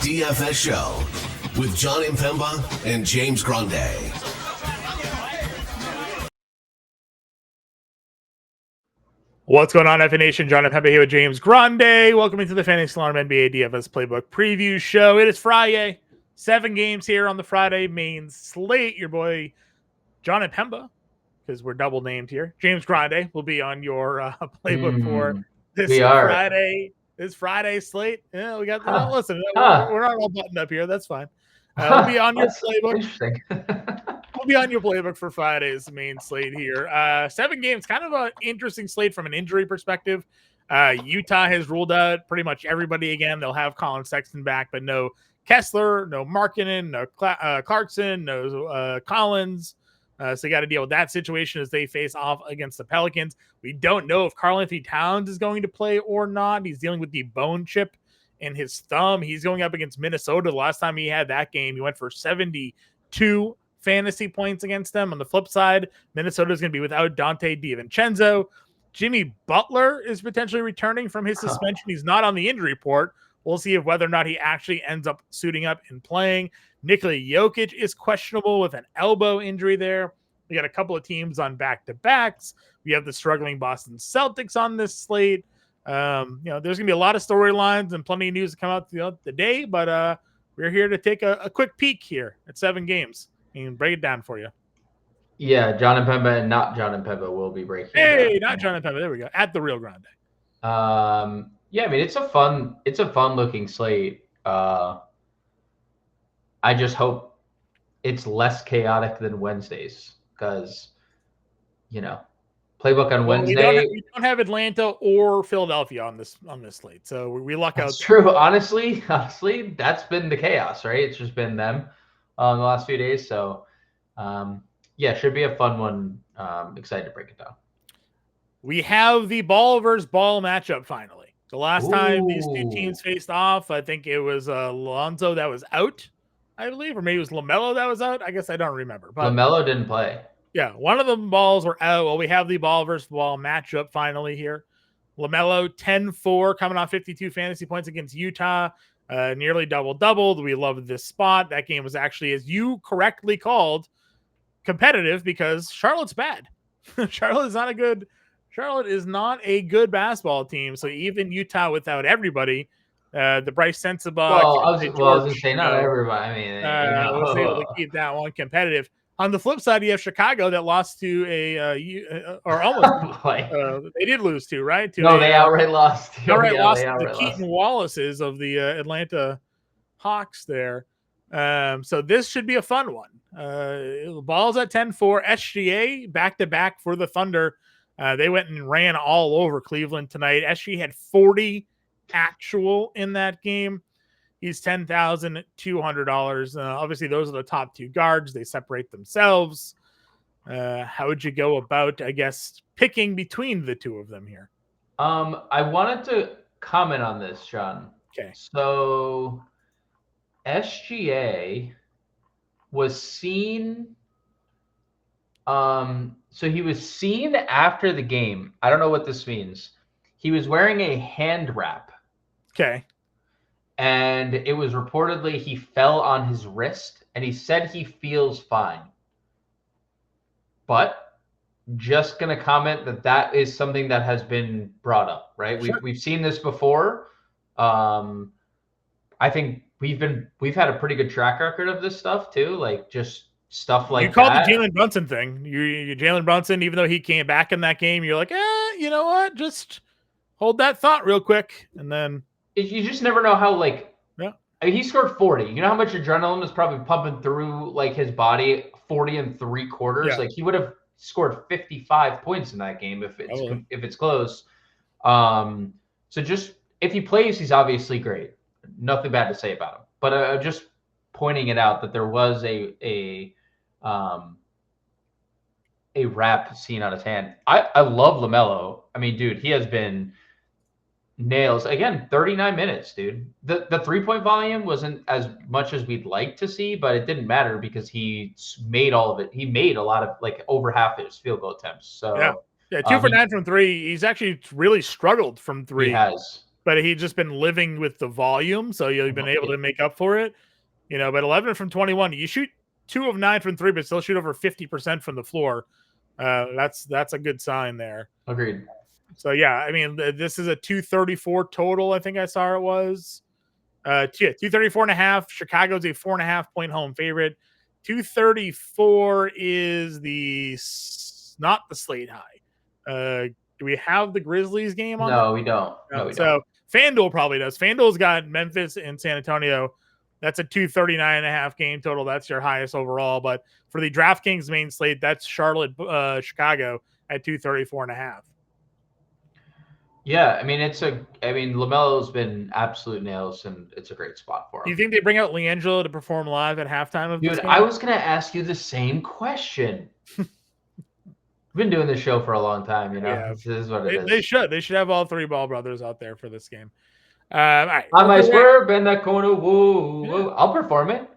DFS Show with John Impemba and James Grande. What's going on, FA Nation? John Impemba here with James Grande. Welcome into the Fantasy Alarm NBA DFS Playbook Preview Show. It is Friday. 7 games here on the Friday main slate. Your boy, John Impemba, because we're double named here. James Grande will be on your playbook for this Friday slate. Yeah, we got. Listen, we're not all buttoned up here. That's fine. We'll be on your playbook. Interesting. We'll be on your playbook for Friday's main slate here. 7 games, kind of an interesting slate from an injury perspective. Utah has ruled out pretty much everybody again. They'll have Colin Sexton back, but no Kessler, no Markkanen, no Clarkson, no Collins. So you got to deal with that situation as they face off against the Pelicans. We don't know if Karl-Anthony Towns is going to play or not. He's dealing with the bone chip in his thumb. He's going up against Minnesota. The last time he had that game, he went for 72 fantasy points against them. On the flip side, Minnesota is going to be without Dante DiVincenzo. Jimmy Butler is potentially returning from his suspension. He's not on the injury report. We'll see if whether or not he actually ends up suiting up and playing. Nikola Jokic is questionable with an elbow injury there. We got a couple of teams on back-to-backs. We have the struggling Boston Celtics on this slate. There's going to be a lot of storylines and plenty of news to come out throughout the day, but we're here to take a quick peek here at 7 games and break it down for you. Yeah, John Impemba and not John Impemba will be breaking. Hey, not John Impemba. There we go. At the Real Grande. Yeah, I mean it's a fun looking slate. I just hope it's less chaotic than Wednesdays because, playbook on Wednesday. We don't have Atlanta or Philadelphia on this slate, so we luck out. That's true. Honestly, that's been the chaos, right? It's just been them the last few days. So, should be a fun one. Excited to break it down. We have the ball versus ball matchup finally. The last time these two teams faced off, I think it was Lonzo that was out, I believe, or maybe it was LaMelo that was out. I guess I don't remember. But LaMelo didn't play. Yeah, one of the balls were out. Well, we have the ball versus ball matchup finally here. LaMelo 10-4 coming off 52 fantasy points against Utah. Nearly double-doubled. We love this spot. That game was actually, as you correctly called, competitive because Charlotte's bad. Charlotte is not a good basketball team. So even Utah without everybody, the Bryce Sensabaugh. Well, I was going to say not everybody. I mean, was able to keep that one competitive. On the flip side, you have Chicago that lost to or almost. They did lose to, right? They outright lost. Lost to the Keaton Wallaces of the Atlanta Hawks there. So this should be a fun one. Ball's at 10-4. SGA back-to-back for the Thunder. They went and ran all over Cleveland tonight. SGA had 40 actual in that game. He's $10,200. Obviously, those are the top 2 guards. They separate themselves. How would you go about, I guess, picking between the two of them here? I wanted to comment on this, John. Okay. So SGA was seen. So he was seen after the game. I don't know what this means. He was wearing a hand wrap. Okay. And it was reportedly he fell on his wrist, and he said he feels fine. But just going to comment that is something that has been brought up, right? Sure. We've seen this before. I think we've had a pretty good track record of this stuff too, like just stuff like that. You called the Jalen Brunson thing. You Jalen Brunson, even though he came back in that game, you're like, you know what? Just hold that thought real quick, and then. You just never know how, I mean, he scored 40. You know how much adrenaline was probably pumping through, his body, 40 3/4? Yeah. He would have scored 55 points in that game if it's close. So just, if he plays, he's obviously great. Nothing bad to say about him. But just pointing it out that there was a wrap seen on his hand. I love LaMelo. I mean, dude, he has been nails again. 39 minutes, dude. The 3-point volume wasn't as much as we'd like to see, but it didn't matter because he made all of it. He made a lot of over half his field goal attempts. So yeah, 2 for 9 from 3. He's actually really struggled from 3. He has. but he's just been living with the volume, so you've been able to make up for it. But 11 from 21, you shoot 2 of 9 from 3, but still shoot over 50% from the floor. That's a good sign there. Agreed. So yeah, I mean, this is a 234 total. I think I saw it was 234.5. Chicago's a 4.5 point home favorite. 234 is not the Slate high. Do we have the Grizzlies game on? No, we don't. No, we don't. FanDuel probably does. FanDuel's got Memphis and San Antonio. That's a 239.5 game total. That's your highest overall. But for the DraftKings main slate, that's Charlotte, Chicago at 234.5. Yeah, I mean, LaMelo's been absolute nails, and it's a great spot for him. Do you think they bring out LiAngelo to perform live at halftime of this game? I was going to ask you the same question. We've been doing this show for a long time, Yeah. This is what it is. They should. They should have all 3 Ball brothers out there for this game. All right. On my swerve, bend that corner. Whoa, whoa. I'll perform it.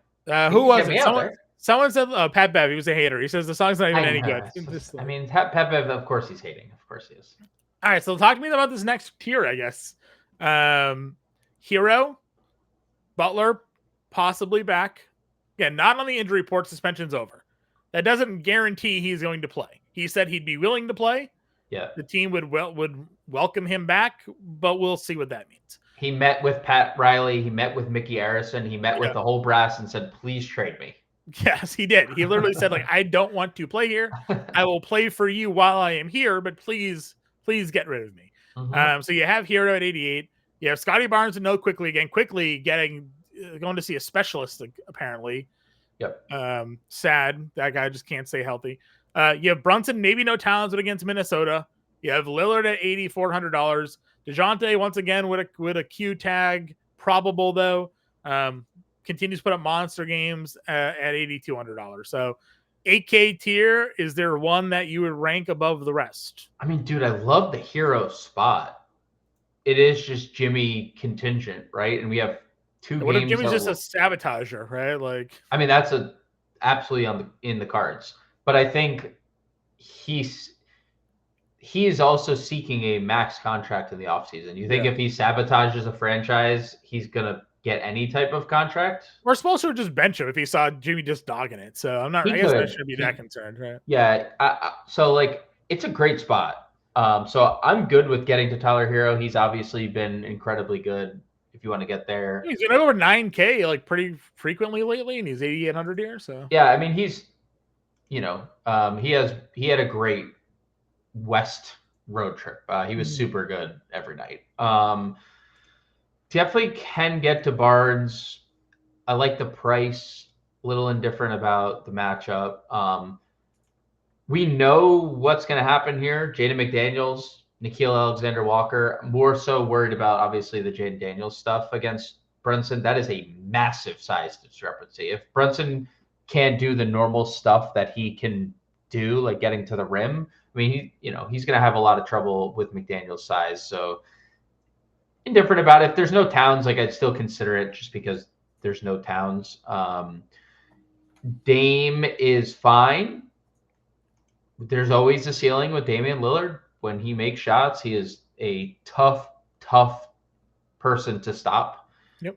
Who was it? Someone said Pat Bev. He was a hater. He says the song's not even any good. I mean, Pat Bev, of course he's hating. Of course he is. All right, so talk to me about this next tier, I guess. Hero, Butler, possibly back. Again, not on the injury report. Suspension's over. That doesn't guarantee he's going to play. He said he'd be willing to play. Yeah. The team would welcome him back, but we'll see what that means. He met with Pat Riley. He met with Mickey Arison. He met with the whole brass and said, please trade me. Yes, he did. He literally said, I don't want to play here. I will play for you while I am here, but please get rid of me. Mm-hmm. So you have Hero at 88. You have Scotty Barnes and No Quickly again. Quickly going to see a specialist apparently. Yep. Sad. That guy just can't stay healthy. You have Brunson, maybe no talents against Minnesota. You have Lillard at $8,400. DeJounte once again with a Q tag, probable though. Continues to put up monster games at $8,200. So 8K tier, is there one that you would rank above the rest? I mean, dude, I love the Hero spot. It is just Jimmy contingent, right? And we have 2 what games. If Jimmy's just a sabotager, right? I mean, that's absolutely in the cards. But I think he is also seeking a max contract in the offseason. You think if he sabotages a franchise, he's gonna get any type of contract? We're supposed to just bench him if he saw Jimmy just dogging it. So I guess I shouldn't be that concerned, right? Yeah. So it's a great spot. So I'm good with getting to Tyler Hero. He's obviously been incredibly good. If you want to get there, he's been over 9K pretty frequently lately, and he's 8,800 here. So yeah, I mean he's, he had a great West road trip. He was super good every night. Definitely can get to Barnes. I like the price. A little indifferent about the matchup. We know what's going to happen here. Jaden McDaniels, Nickeil Alexander-Walker. More so worried about, obviously, the Jaden Daniels stuff against Brunson. That is a massive size discrepancy. If Brunson can't do the normal stuff that he can do, like getting to the rim, I mean, he's going to have a lot of trouble with McDaniel's size. So indifferent about it. If there's no Towns, I'd still consider it just because there's no Towns. Dame is fine. There's always a ceiling with Damian Lillard. When he makes shots, he is a tough person to stop. Yep.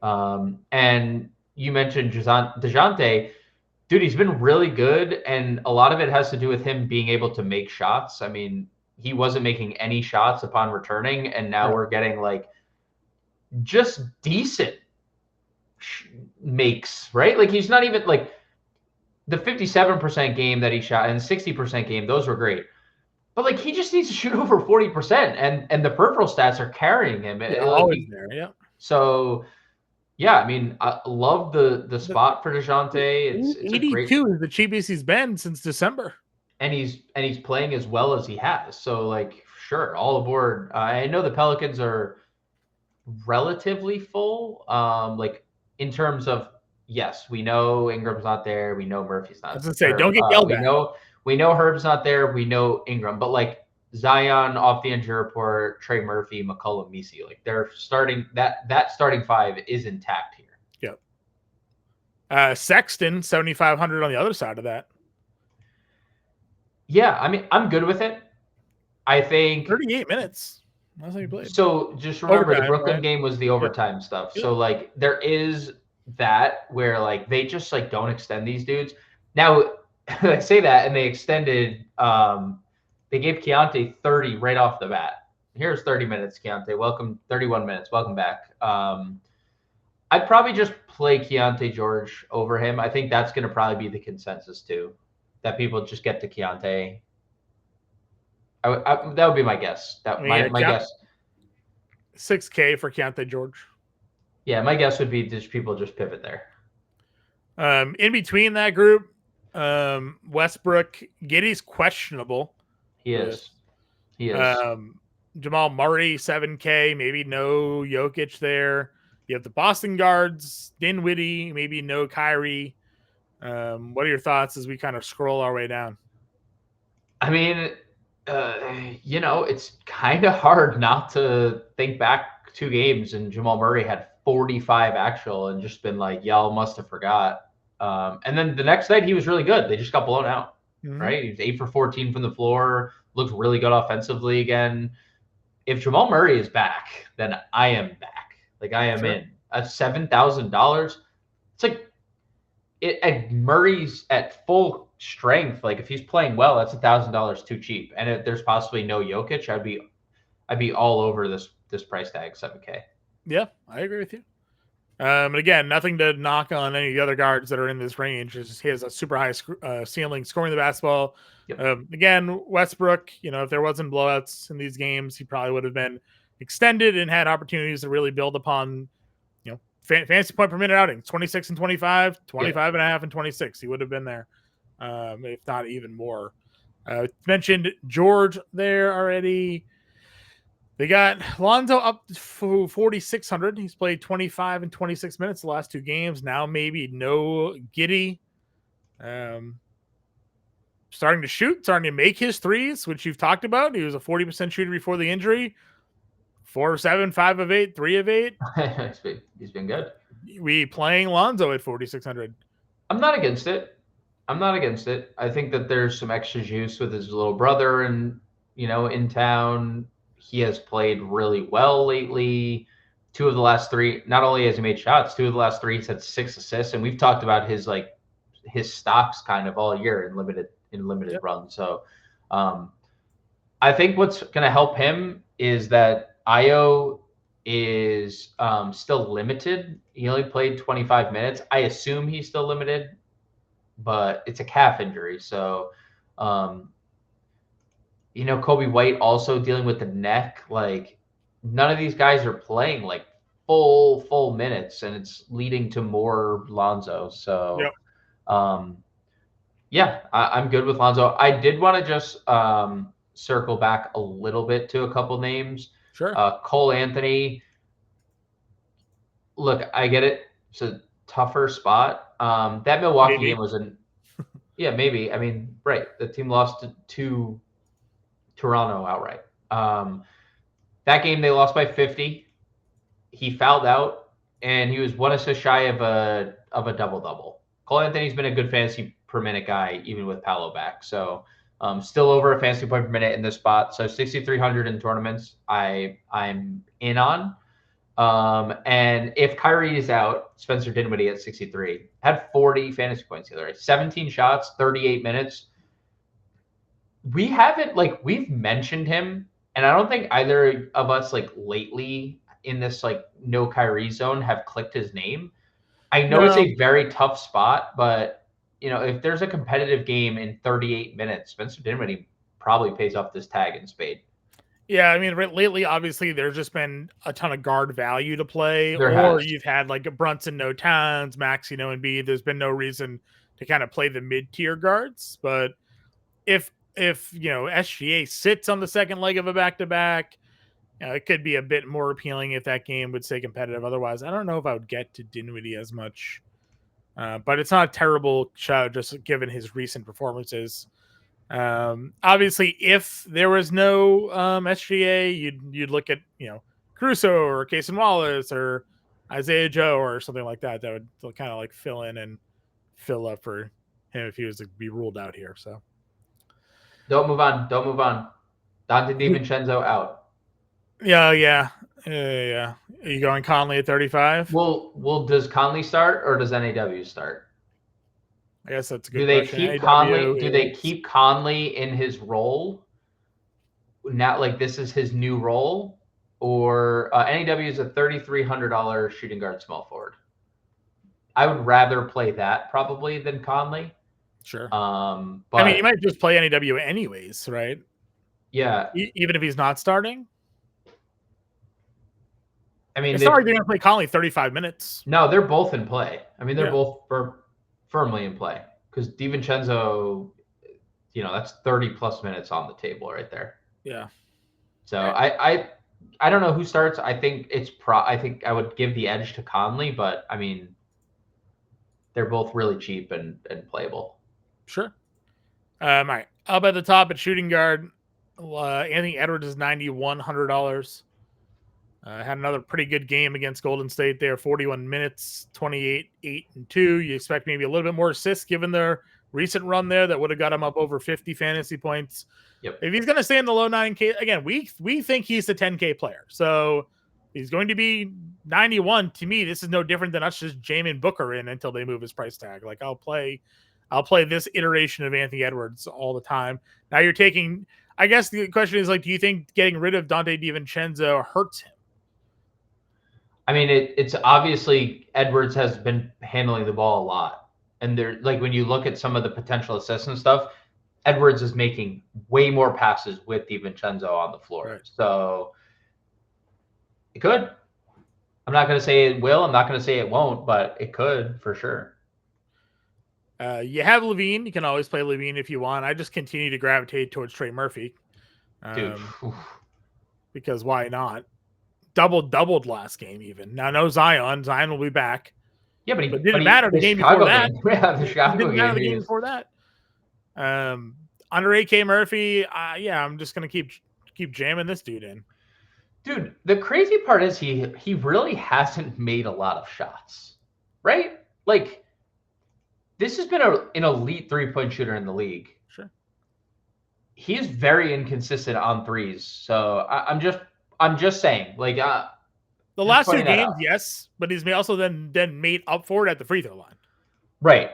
And you mentioned DeJounte. Dude, he's been really good, and a lot of it has to do with him being able to make shots. I mean, he wasn't making any shots upon returning, and now we're getting just decent makes, right? He's not even the 57% game that he shot and 60% game, those were great. But he just needs to shoot over 40%, and the peripheral stats are carrying him. Always there, yeah. So yeah, I mean, I love the spot for DeJounte. It's 82 is the cheapest he's been since December. And he's playing as well as he has. So sure, all aboard. I know the Pelicans are relatively full. In terms of, yes, we know Ingram's not there. We know Murphy's not there. I was going to say, don't get yelled at. We know Herb's not there. We know Ingram. But Zion off the injury report, Trey Murphy, McCollum, Messi, they're starting that starting 5 is intact here. Yep. Sexton, 7,500 on the other side of that. Yeah, I mean, I'm good with it. I think 38 minutes. Last time he played. So just remember the Overtime, Brooklyn right? game was the overtime stuff. Yep. So like there is that where like they just like don't extend these dudes. Now I say that and they extended they gave Keontae 30 right off the bat. Here's 30 minutes, Keontae. Welcome, 31 minutes. Welcome back. I'd probably just play Keontae George over him. I think that's going to probably be the consensus too, that people just get to Keontae. That would be my guess. That I mean, my guess. 6K for Keontae George. Yeah, my guess would be just people just pivot there. In between that group, Westbrook, Giddey's questionable. He is. He is. Jamal Murray, 7K, maybe no Jokic there. You have the Boston guards, Dinwiddie, maybe no Kyrie. What are your thoughts as we kind of scroll our way down? I mean, it's kind of hard not to think back 2 games and Jamal Murray had 45 actual and just been like, y'all must have forgot. And then the next night he was really good. They just got blown out, right? He was 8 for 14 from the floor, looked really good offensively again. If Jamal Murray is back, then I am back. Like I am in. At $7,000, it's like at Murray's at full strength. Like if he's playing well, that's $1,000 too cheap. And if there's possibly no Jokic, I'd be all over this price tag, 7K. Yeah, I agree with you. And again, nothing to knock on any of the other guards that are in this range. It's just he has a super high ceiling scoring the basketball. Yep. Again, Westbrook, if there wasn't blowouts in these games, he probably would have been extended and had opportunities to really build upon, fantasy point per minute outings, 26 and 25, 25 and a half and 26. He would have been there, if not even more. Mentioned George there already. They got Lonzo up to 4,600. He's played 25 and 26 minutes the last 2 games. Now maybe no Giddey. Starting to shoot, starting to make his threes, which you've talked about. He was a 40% shooter before the injury. 4 of 7, 5 of 8, 3 of 8. He's been good. We playing Lonzo at 4,600. I'm not against it. I think that there's some extra juice with his little brother and, in town. He has played really well lately. 2 of the last 3, not only has he made shots, 2 of the last 3, he's had 6 assists. And we've talked about his stocks kind of all year in limited runs. So I think what's going to help him is that Io is still limited. He only played 25 minutes. I assume he's still limited, but it's a calf injury. So, Kobe White also dealing with the neck. Like none of these guys are playing like full minutes, and it's leading to more Lonzo. So, I'm good with Lonzo. I did want to just circle back a little bit to a couple names. Sure. Cole Anthony. Look, I get it. It's a tougher spot. That Milwaukee game was maybe. I mean, right. The team lost to Toronto outright. That game they lost by 50. He fouled out, and he was 1 assist shy of a double-double. Cole Anthony's been a good fantasy per minute guy, even with Paolo back. So still over a fantasy point per minute in this spot. So 6,300 in tournaments, I'm in on. And if Kyrie is out, Spencer Dinwiddie at 63 had 40 fantasy points the other day, 17 shots, 38 minutes. We've mentioned him, and I don't think either of us lately in this no Kyrie zone have clicked his name. I know it's a very tough spot, but if there's a competitive game in 38 minutes, Spencer Dinwiddie probably pays off this tag in spade. Yeah, I mean, lately, obviously, there's just been a ton of guard value to play, you've had a Brunson, no Towns, Maxey, no Embiid. There's been no reason to kind of play the mid-tier guards. But if SGA sits on the second leg of a back-to-back, it could be a bit more appealing if that game would stay competitive. Otherwise, I don't know if I would get to Dinwiddie as much. But it's not a terrible show, just given his recent performances. Obviously, if there was no SGA, you'd look at Caruso or Cason Wallace or Isaiah Joe or something like that. That would kind of fill in and fill up for him if he was to be ruled out here. So don't move on. Dante DiVincenzo out. Yeah. Are you going Conley at 35? Well, does Conley start or does NAW start? I guess that's a Do good they question. keep Conley? AW Do they is keep Conley in his role now? Like this is his new role, or NAW is a $3,300 shooting guard small forward. I would rather play that probably than Conley. sure. But I mean, you might just play NAW anyways, right? yeah, Even if he's not starting. I mean, It's not like they're going to play Conley 35 minutes. no, they're both in play. I mean, they're Yeah. both firmly in play because DiVincenzo, that's 30 plus minutes on the table right there. Yeah. So I don't know who starts. I think I think I would give the edge to Conley, but I mean, they're both really cheap and playable. Sure. All right. Up at the top at shooting guard, Anthony Edwards is $9,100. Had another pretty good game against Golden State there, 41 minutes, 28, 8, and 2. You expect maybe a little bit more assists given their recent run there that would have got him up over 50 fantasy points. Yep. If he's going to stay in the low 9K, again, we think he's a 10K player. So he's going to be 91. To me, this is no different than us just jamming Booker in until they move his price tag. Like I'll play this iteration of Anthony Edwards all the time. Now you're taking, I guess the question is like, do you think getting rid of Dante DiVincenzo hurts him? I mean, it's obviously Edwards has been handling the ball a lot. And they're like, when you look at some of the potential assists and stuff, Edwards is making way more passes with DiVincenzo on the floor. Right. So it could. I'm not going to say it will. I'm not going to say it won't, but it could for sure. You have Levine. You can always play Levine if you want. I just continue to gravitate towards Trey Murphy. Dude. Because why not? Doubled last game even. Now no Zion. Zion will be back. Yeah, but it didn't matter the game before that. Yeah, the Chicago didn't matter the game before that. Under 8K Murphy, I'm just gonna keep jamming this dude in. Dude, the crazy part is he really hasn't made a lot of shots, right? Like this has been an elite 3-point shooter in the league. Sure. He is very inconsistent on threes. So I'm just saying, like the last 2 games, yes, but he's also then made up for it at the free throw line. Right.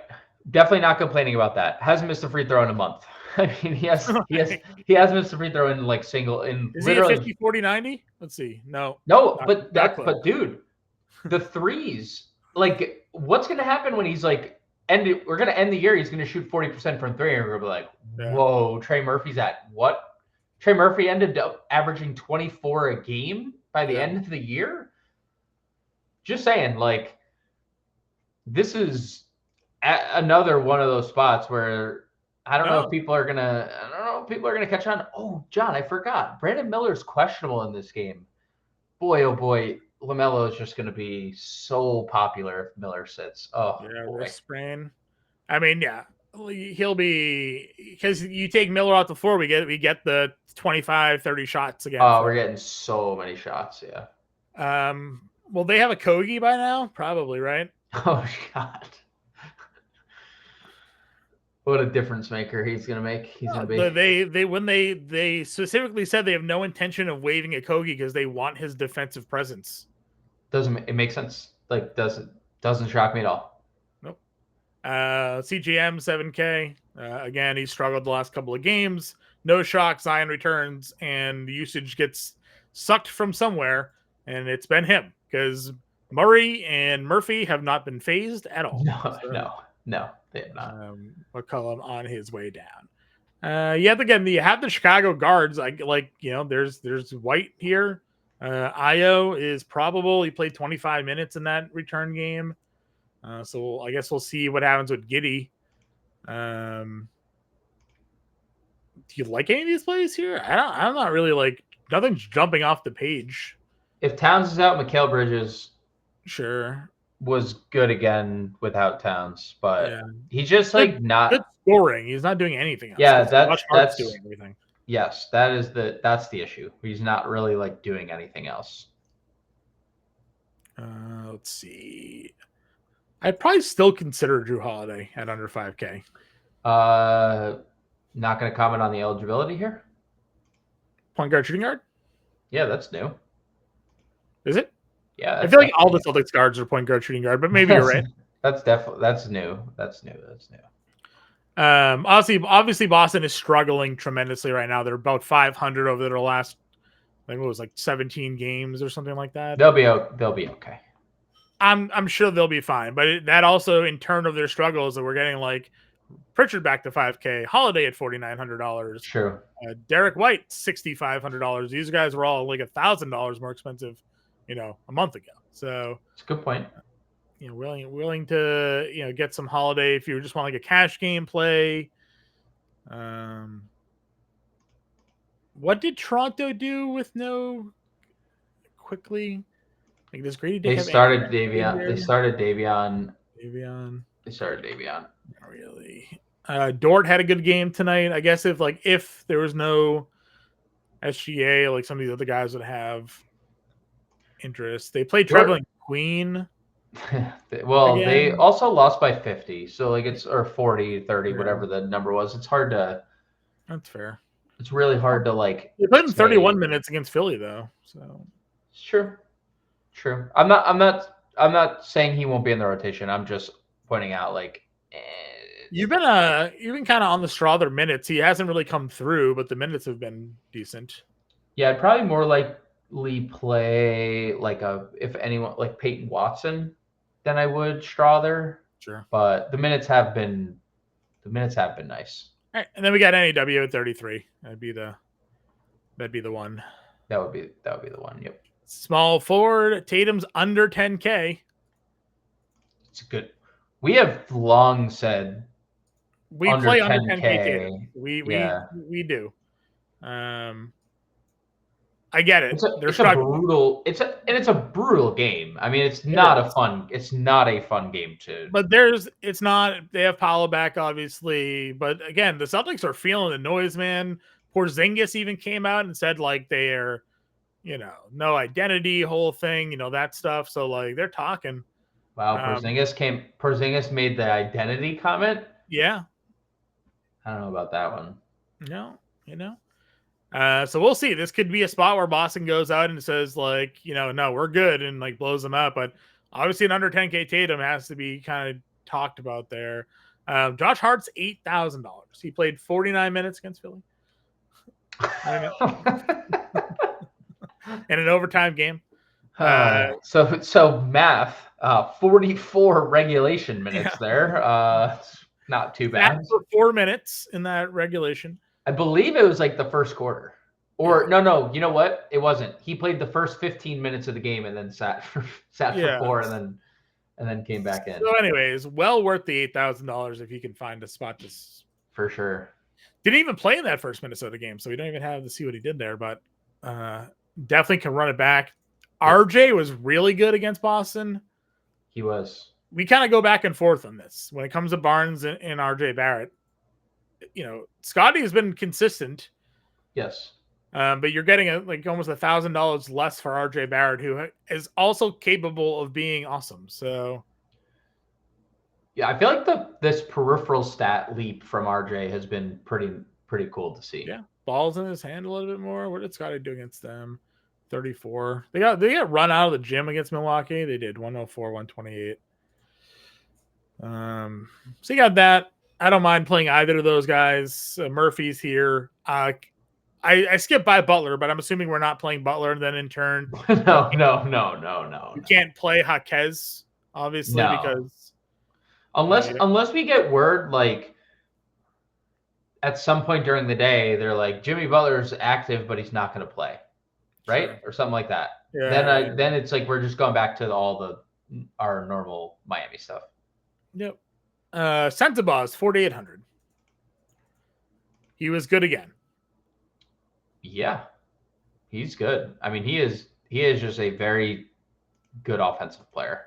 Definitely not complaining about that. Hasn't missed a free throw in a month. I mean, he has missed a free throw in like single in is literally he at 50, 40, 90? Let's see. No, but dude, the threes, like what's gonna happen when he's like we're gonna end the year, he's gonna shoot 40% from three, and we're gonna be like, whoa, Trey Murphy's at what? Trey Murphy ended up averaging 24 a game by the end of the year. Just saying, like, this is another one of those spots where I don't know if people are gonna catch on. Oh, John, I forgot. Brandon Miller's questionable in this game. Boy, oh boy, LaMelo is just gonna be so popular if Miller sits. Oh, yeah, boy. wrist sprain. I mean, yeah, he'll be, because you take Miller off the floor, we get the 25, 30 shots again. Oh, we're getting so many shots. Yeah. Will they have a Kogi by now? Probably, right? Oh God. What a difference maker he's gonna make. He's gonna be. They specifically said they have no intention of waiving a Kogi because they want his defensive presence. It make sense? Like doesn't shock me at all. Nope. CGM 7K. Again, he struggled the last couple of games. No shock. Zion returns and the usage gets sucked from somewhere, and it's been him because Murray and Murphy have not been phased at all. No, they have not. McCollum on his way down. Again, you have the Chicago guards. There's White here. Io is probable. He played 25 minutes in that return game. So I guess we'll see what happens with Giddey. Do you like any of these plays here? I'm not really like, nothing's jumping off the page. If Towns is out, Mikal Bridges was good again without Towns, but he's just like not good scoring. He's not doing anything else. Yeah, that's doing everything. Yes, that's the issue. He's not really like doing anything else. Let's see. I'd probably still consider Drew Holiday at under 5K. Not going to comment on the eligibility here. Point guard, shooting guard? Yeah, that's new. Is it? Yeah, I that's feel like all the definitely Celtics guards are point guard, shooting guard, but maybe new. you're right. That's definitely that's new. That's new. That's new. Obviously, Boston is struggling tremendously right now. They're about 500 over their last, I think it was like 17 games or something like that. They'll be okay. I'm sure they'll be fine, but that also in turn of their struggles that we're getting like Pritchard back to 5K, Holiday at $4,900, True. Derek White $6,500. These guys were all like $1,000 more expensive, a month ago. So It's a good point. willing to get some Holiday if you just want like a cash game play. What did Toronto do with no quickly? Like, does Grady Dick They have started anything Davion. They started Davion. Davion? They started Davion. Not really. Dort had a good game tonight. I guess if there was no SGA, like some of these other guys would have interest. They played Traveling Queen. Well, they Again. also lost by 50. So like it's or 40, 30, Yeah. whatever the number was. It's hard to That's fair. it's really hard to like They played in say. 31 minutes against Philly though. So It's true. True. I'm not saying he won't be in the rotation. I'm just pointing out like you've been kind of on the straw their minutes. He hasn't really come through, but the minutes have been decent. yeah, I'd probably more likely play like if anyone like Peyton Watson than I would Strother. Sure. But the minutes have been nice. All right, and then we got NAW at 33. That'd be the one. That would be the one. Yep. Small forward, Tatum's under 10K. It's good. We have long said we play under 10K Tatum. We do. I get it. It's a brutal game. I mean, it's not a fun game to. But it's not. They have Paolo back, obviously. But again, the Celtics are feeling the noise, man. Porzingis even came out and said like they're, no identity, whole thing, that stuff. So like they're talking. Wow, Porzingis made the identity comment. Yeah. I don't know about that one. No, so we'll see. This could be a spot where Boston goes out and says like, no, we're good and like blows them up. But obviously an under 10K Tatum has to be kind of talked about there. Josh Hart's $8,000. He played 49 minutes against Philly. In an overtime game. So math, 44 regulation minutes there. Not too bad. For 4 minutes in that regulation. I believe it was like the first quarter. Or no, you know what? It wasn't. He played the first 15 minutes of the game and then sat for 4 and then came back in. So anyways, well worth the $8,000 if you can find a spot to. For sure. Didn't even play in that first Minnesota game, so we don't even have to see what he did there, but definitely can run it back. RJ was really good against Boston. He was. We kind of go back and forth on this. When it comes to Barnes and RJ Barrett, Scotty has been consistent. Yes. But you're getting almost $1,000 less for RJ Barrett, who is also capable of being awesome. So yeah, I feel like this peripheral stat leap from RJ has been pretty cool to see. Yeah. Balls in his hand a little bit more. What did Scotty do against them? 34. They got run out of the gym against Milwaukee. They did 104, 128. So you got that. I don't mind playing either of those guys. Murphy's here. I skipped by Butler, but I'm assuming we're not playing Butler. And then in turn, no. You can't play Jaquez, obviously, because unless we get word like at some point during the day, they're like Jimmy Butler's active, but he's not going to play, right, or something like that. Yeah. Then it's like we're just going back to our normal Miami stuff. Yep. Sensabaugh, 4,800. He was good again. Yeah, he's good. I mean, he is just a very good offensive player.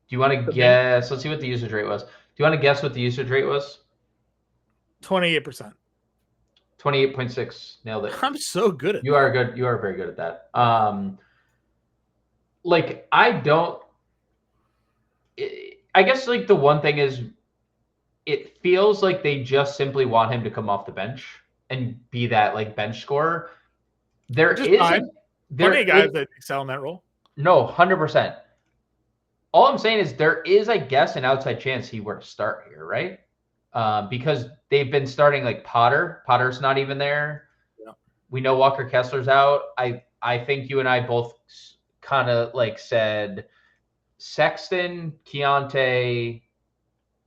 Do you want to guess? Let's see what the usage rate was. Do you want to guess what the usage rate was? 28%. 28.6. Nailed it. I'm so good at You are good. You are very good at that. I guess like the one thing is it feels like they just simply want him to come off the bench and be that like bench scorer. There Just is fine. there Plenty of guys is, that excel in that role. no 100%. All I'm saying is there is, I guess, an outside chance he were to start here, right? Because they've been starting like Potter. Potter's not even there. Yeah. We know Walker Kessler's out. I think you and I both kind of like said Sexton, Keontae,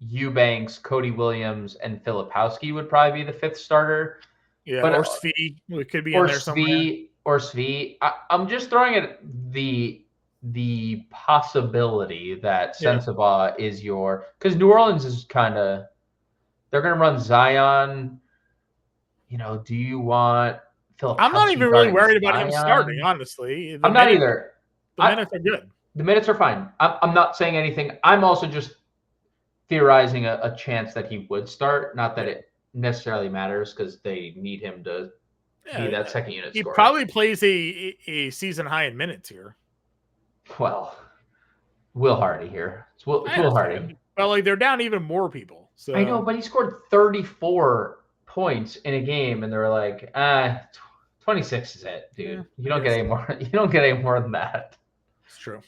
Eubanks, Cody Williams, and Filipowski would probably be the fifth starter. Yeah, But or Svi, we could be in or there somewhere. Svi. I'm just throwing it the possibility that Yeah. Sensabaugh is because New Orleans is kind of, they're going to run Zion. Do you want Filipowski? I'm not even really worried about him Zion? starting, honestly. I'm not either. The minutes are good. The minutes are fine. I'm not saying anything. I'm also just theorizing a chance that he would start. Not that it necessarily matters because they need him to be that second unit He scorer. probably plays a season high in minutes here. Well, Will Hardy here. It's Will Hardy. But like they're down even more people. So I know, but he scored 34 points in a game, and they were like, 26 is it, dude. Yeah, you don't get any more. You don't get any more than that. It's true.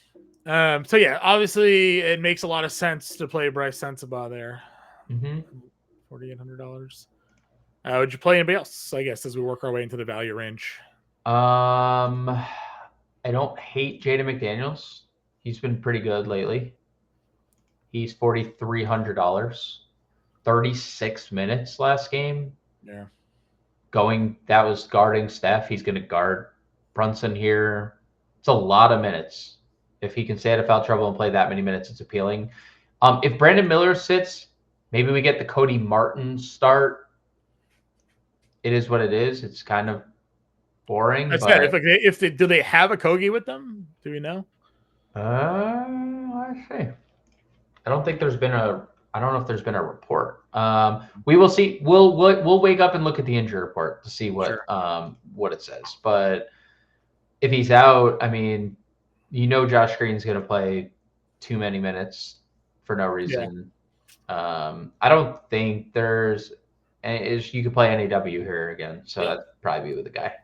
So yeah, obviously it makes a lot of sense to play Bryce Sensabaugh there. Mm-hmm. $4,800. Would you play anybody else? I guess as we work our way into the value range. I don't hate Jaden McDaniels. He's been pretty good lately. He's $4,300. 36 minutes last game. Yeah. That was guarding Steph. He's going to guard Brunson here. It's a lot of minutes. If he can stay out of foul trouble and play that many minutes, it's appealing. If Brandon Miller sits, maybe we get the Cody Martin start. It is what it is. It's kind of boring. I said, do they have a Kogi with them? Do we know? I see. I don't think there's been I don't know if there's been a report. We will see. We'll wake up and look at the injury report to see what it says. But if he's out, I mean, Josh Green's going to play too many minutes for no reason. Yeah. I don't think you could play NAW here again, so that'd probably be with the guy.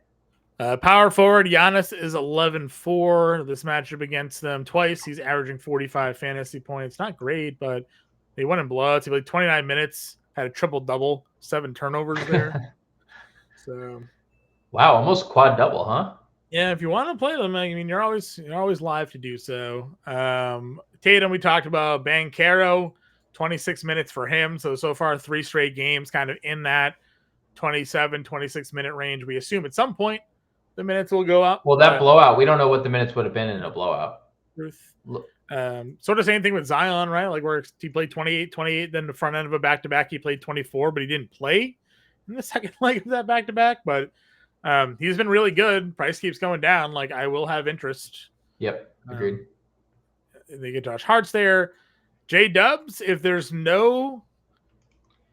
Power forward Giannis is 11-4. This matchup against them twice. He's averaging 45 fantasy points. Not great, but they won in blowouts. He played 29 minutes, had a triple double, 7 turnovers there. So, wow, almost quad double, huh? Yeah, if you want to play them, I mean, you're always live to do so. Tatum, we talked about. Banchero, 26 minutes for him. So far, 3 straight games kind of in that 27, 26-minute range. We assume at some point the minutes will go up. Well, that blowout, we don't know what the minutes would have been in a blowout. Sort of same thing with Zion, right? Like where he played 28, then the front end of a back-to-back, he played 24, but he didn't play in the second leg of that back-to-back. But he's been really good. Price keeps going down. Like I will have interest. Yep, agreed. They get Josh Hart's there. J-Dubs, if there's no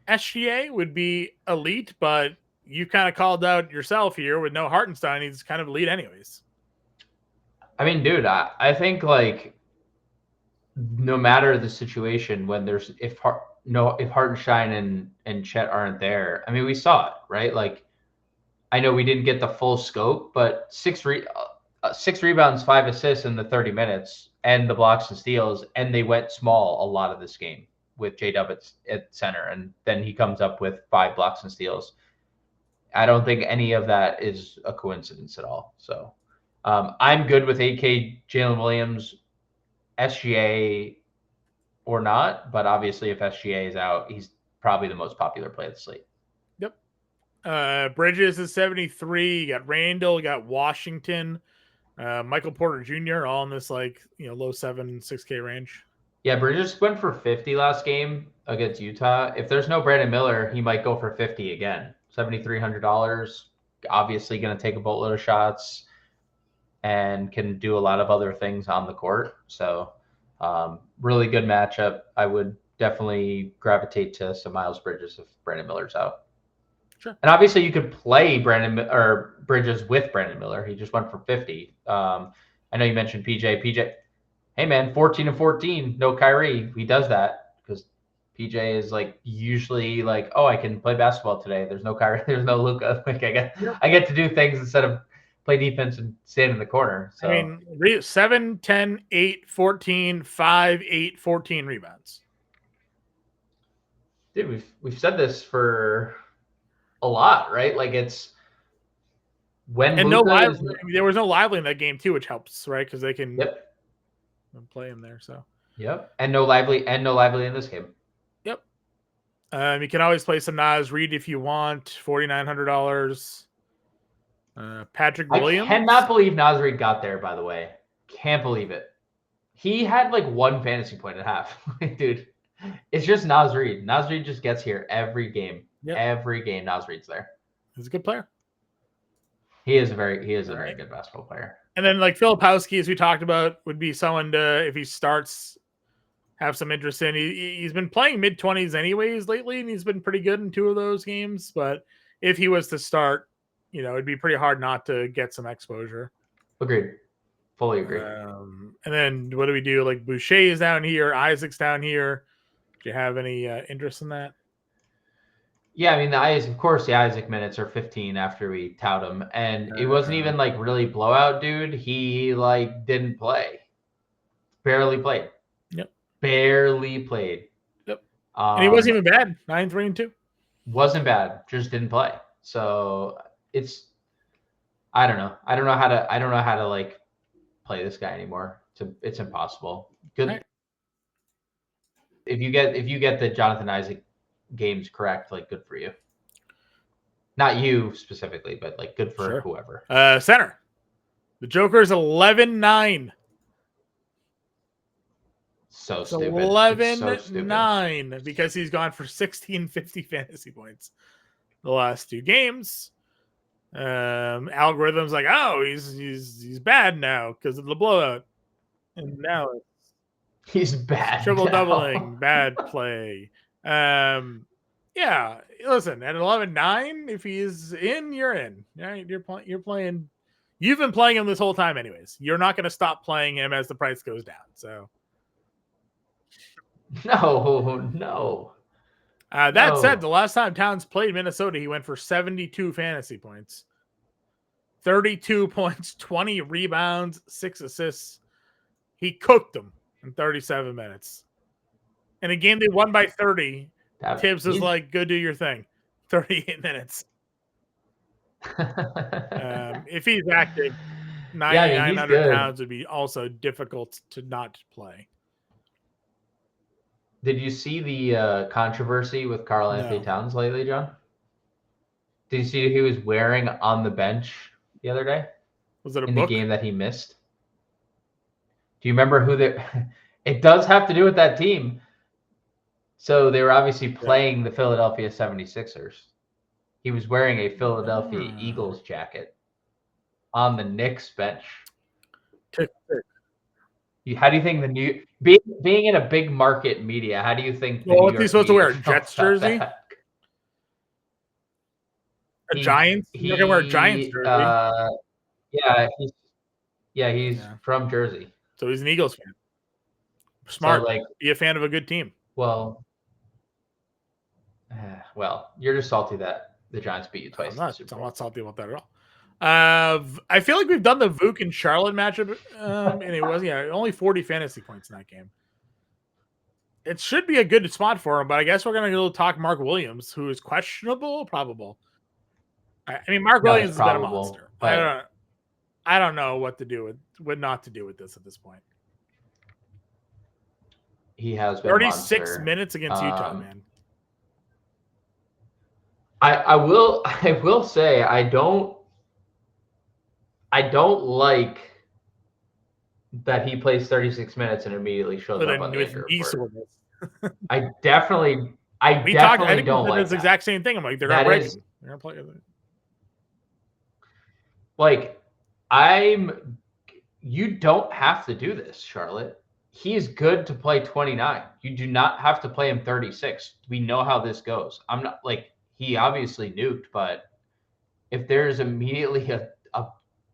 SGA, would be elite, but you kind of called out yourself here with no Hartenstein. He's kind of elite anyways. I mean, dude, I think like no matter the situation, when if Hartenstein and Chet aren't there, I mean, we saw it, right? Like, I know we didn't get the full scope, but 6 rebounds, 5 assists in the 30 minutes, and the blocks and steals, and they went small a lot of this game with J-Dub at center, and then he comes up with 5 blocks and steals. I don't think any of that is a coincidence at all. So I'm good with 8K Jalen Williams, SGA or not, but obviously if SGA is out, he's probably the most popular play at the slate. Yep. Bridges is 73. You got Randall, you got Washington, Michael Porter Jr. all in this low 7, 6K range. Yeah, Bridges went for 50 last game against Utah. If there's no Brandon Miller, he might go for 50 again. $7,300. Obviously going to take a boatload of shots and can do a lot of other things on the court. So really good matchup. I would definitely gravitate to some Miles Bridges if Brandon Miller's out. Sure. And obviously you could play Bridges with Brandon Miller. He just went for 50. I know you mentioned PJ. Hey man, 14-14, no Kyrie. He does that because PJ is like usually like, oh, I can play basketball today. There's no Kyrie, there's no Luka. Like I get to do things instead of play defense and stand in the corner. So I mean, 7, 10, 8, 14, 5, 8, 14 rebounds. Dude, we've said this for a lot, right? Like it's when And Luka there was no Lively in that game too, which helps, right? Because they can play him there. So and no Lively in this game. Yep. You can always play some Nas Reed if you want. $4,900. Patrick Williams. I cannot believe Nas Reed got there. By the way, can't believe it. He had like 1 fantasy point and a half, dude. It's just Nas Reed. Nas Reed just gets here every game. Yep. Every game, Nas Reed's there. He's a good player. He is a very good basketball player. And then like Filipowski, as we talked about, would be someone to, if he starts, have some interest in. He's been playing mid-20s anyways lately, and he's been pretty good in 2 of those games. But if he was to start, it'd be pretty hard not to get some exposure. Agreed. Fully agree. And then what do we do? Like Boucher is down here, Isaac's down here. Do you have any interest in that? Yeah, I mean, the Isaac minutes are 15 after we tout him, and it wasn't even like really blowout, dude. He like didn't play, barely played. Yep, barely played. Yep, and he wasn't even bad. 9, 3, and 2. Wasn't bad, just didn't play. So it's, I don't know how to like play this guy anymore. It's impossible. Good. Right. If you get the Jonathan Isaac games correct, like good for you. Not you specifically, but like good for whoever. Center. The Joker's 11-9. So stupid. 11-9 because he's gone for 1650 fantasy points the last 2 games. Algorithm's like, oh, he's bad now because of the blowout, and now he's bad. Triple doubling, bad play. Yeah. Listen, at 11-9, if he's in, you're in. Right? You're playing. You've been playing him this whole time, anyways. You're not going to stop playing him as the price goes down. So. No. That said, the last time Towns played Minnesota, he went for 72 fantasy points, 32 points, 20 rebounds, 6 assists. He cooked them in 37 minutes. In a game they won by 30, Tibbs is like, go do your thing. 38 minutes. If he's active, 9,900 pounds would be also difficult to not play. Did you see the controversy with Karl Anthony Towns lately, John? Did you see what he was wearing on the bench the other day? Was it in the game that he missed? Do you remember who they? It does have to do with that team. So they were obviously playing the Philadelphia 76ers. He was wearing a Philadelphia Eagles jacket on the Knicks bench. How do you think being in a big market media? How do you think? Well, what's he supposed to wear? A Jets jersey? A Giants? You're gonna wear a Giants jersey? He's from Jersey, so he's an Eagles fan. Smart, so be a fan of a good team. Well, you're just salty that the Giants beat you twice. I'm not salty about that at all. I feel like we've done the Vuk and Charlotte matchup, and it was only 40 fantasy points in that game. It should be a good spot for him, but I guess we're gonna go talk Mark Williams, who is questionable, probable. I mean, Mark Williams has been a monster. But I don't know what to do with not to do with this at this point. He has been 36 minutes against Utah, man. I will say I don't like that he plays 36 minutes and immediately shows up on the injury report. I definitely don't like the exact same thing. I'm like, they're not breaking. They're not playing. Like, you don't have to do this, Charlotte. He's good to play 29. You do not have to play him 36. We know how this goes. I'm not like, he obviously nuked, but if there's immediately a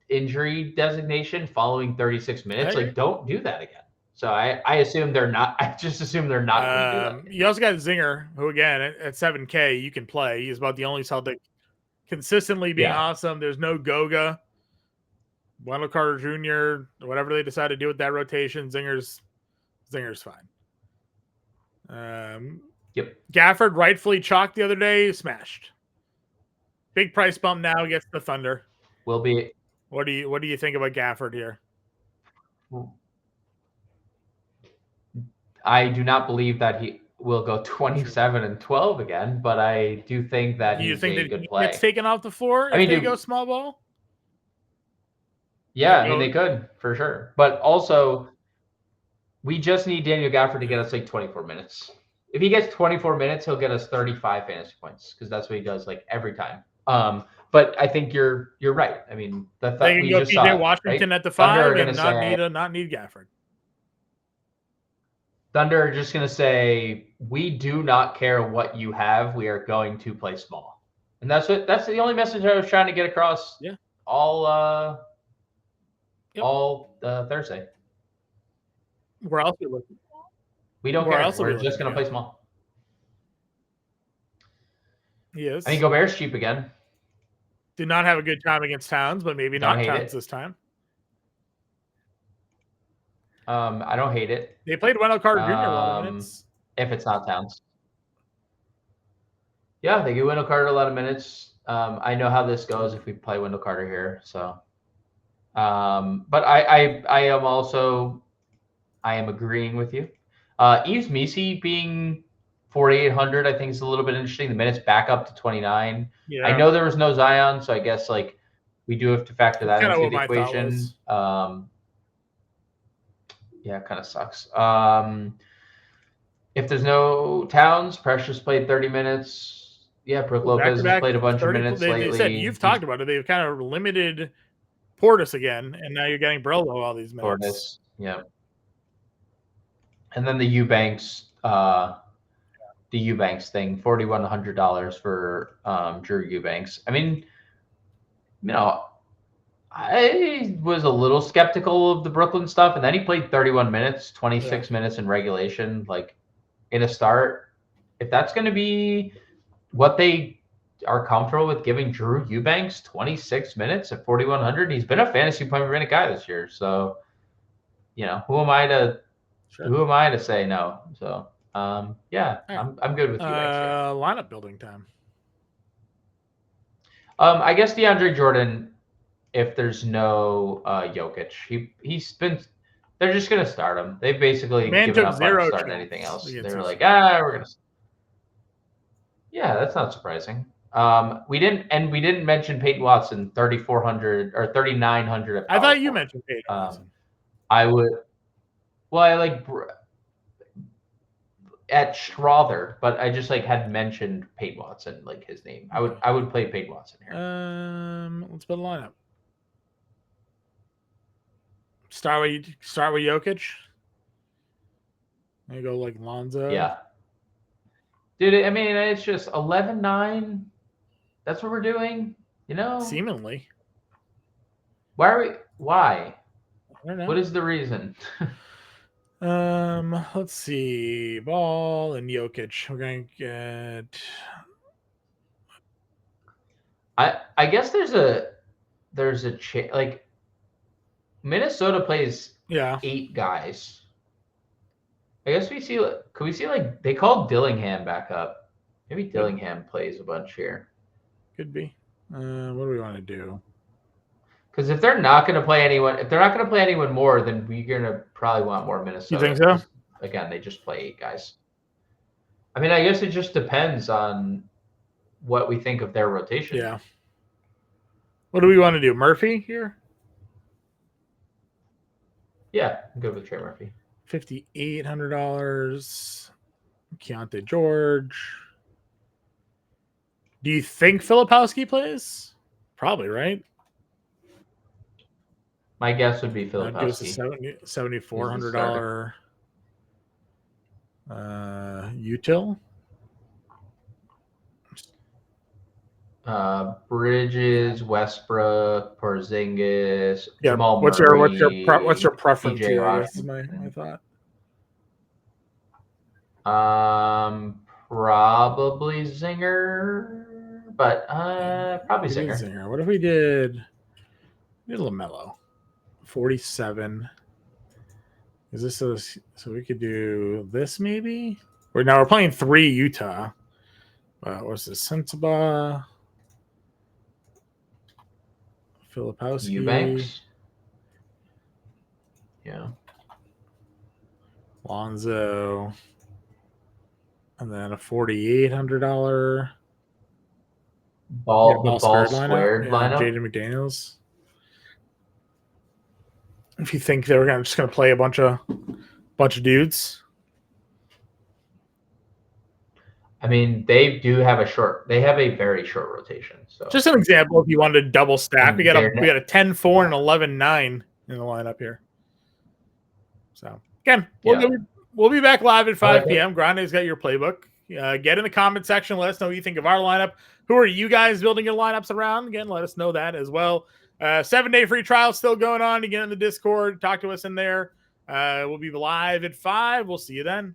injury designation following 36 minutes, like, don't do that again. So I assume they're not. I just assume they're not going to do that. You also got Zinger, who again at 7K you can play. He's about the only Celtic consistently being awesome. There's no Goga, Wendell Carter Jr., whatever they decide to do with that rotation, Zinger's fine. Yep. Gafford rightfully chalked the other day, smashed. Big price bump now, gets the Thunder. Will be. What do you think about Gafford here? I do not believe that he will go 27 and 12 again, but I do think that he's a good play. Gets taken off the floor if they go small ball? Yeah, I mean, they could for sure. But also, we just need Daniel Gafford to get us like 24 minutes. If he gets 24 minutes, he'll get us 35 fantasy points because that's what he does like every time. But I think you're right. I mean, they can go PJ Washington at the 5 and not need Gafford. Thunder are just going to say, we do not care what you have. We are going to play small. And that's the only message I was trying to get across. Yeah. All Thursday. Where else are we looking? We don't care. We're just going to play small. Yes. I think Gobert's cheap again. Did not have a good time against Towns, but maybe not Towns this time. I don't hate it. They played Wendell Carter Jr. a lot of minutes. If it's not Towns. Yeah, they give Wendell Carter a lot of minutes. I know how this goes if we play Wendell Carter here. So, but I am agreeing with you. Yves Missi being 4,800, I think is a little bit interesting. The minutes back up to 29. Yeah. I know there was no Zion, so I guess like we do have to factor that into the equation. Yeah, it kind of sucks. If there's no Towns, Precious played 30 minutes. Yeah, Brook Lopez has played a bunch of minutes lately. They said, you've talked about it. They've kind of limited Portis again, and now you're getting Brello all these minutes. Portis, yeah. And then the Eubanks thing, $4,100 for Drew Eubanks. I mean, I was a little skeptical of the Brooklyn stuff, and then he played 31 minutes, 26 minutes in regulation, like in a start. If that's going to be what they are comfortable with giving Drew Eubanks 26 minutes at 4,100, he's been a fantasy point per minute guy this year. So, who am I to say no? So, yeah, I'm good with Eubanks here. Lineup building time. I guess DeAndre Jordan. If there's no Jokic, they're just going to start him. They've basically given up on starting anything else. They're like, we're going to. Yeah, that's not surprising. We didn't mention Peyton Watson, 3,400 or 3,900. I thought you mentioned Peyton Watson. I would. Well, I like at Strother, but I just had mentioned Peyton Watson, like his name. I would play Peyton Watson here. Let's put a lineup. Start with Jokic. There you go, like Lonzo. Yeah. Dude, I mean, it's just 11-9. That's what we're doing, Seemingly. Why? I don't know. What is the reason? Let's see. Ball and Jokic. We're going to get. I guess there's a like Minnesota plays 8 guys. I guess we see. Could we see they called Dillingham back up? Maybe Dillingham plays a bunch here. Could be. What do we want to do? Because if they're not going to play anyone, more, then we're going to probably want more Minnesota. You think so? Again, they just play 8 guys. I mean, I guess it just depends on what we think of their rotation. Yeah. What do we want to do? Murphy here? Yeah, I'm good with Trey Murphy. $5,800. Keontae George. Do you think Filipowski plays? Probably, right? My guess would be Filipowski. $7,400 util. Bridges, Westbrook, Porzingis, yeah. Jamal What's Murray, your preference here? I guess is my thought. Probably Zinger, but probably Zinger. What if we did LaMelo? 47. Is this so we could do this maybe? We're playing 3 Utah. What's this? Sensabaugh, Filipowski, Eubanks. Yeah. Lonzo, and then a $4,800 Ball squared lineup. Jaden McDaniels. If you think they were just going to play a bunch of dudes, I mean, they have a very short rotation. So just an example, if you wanted to double stack, we got a 10-4 and 11-9 in the lineup here. So again, we'll be back live at 5 p.m. Grande's got your playbook. Get in the comment section. Let us know what you think of our lineup. Who are you guys building your lineups around? Again, let us know that as well. 7-day free trial still going on. You get in the Discord. Talk to us in there. We'll be live at 5. We'll see you then.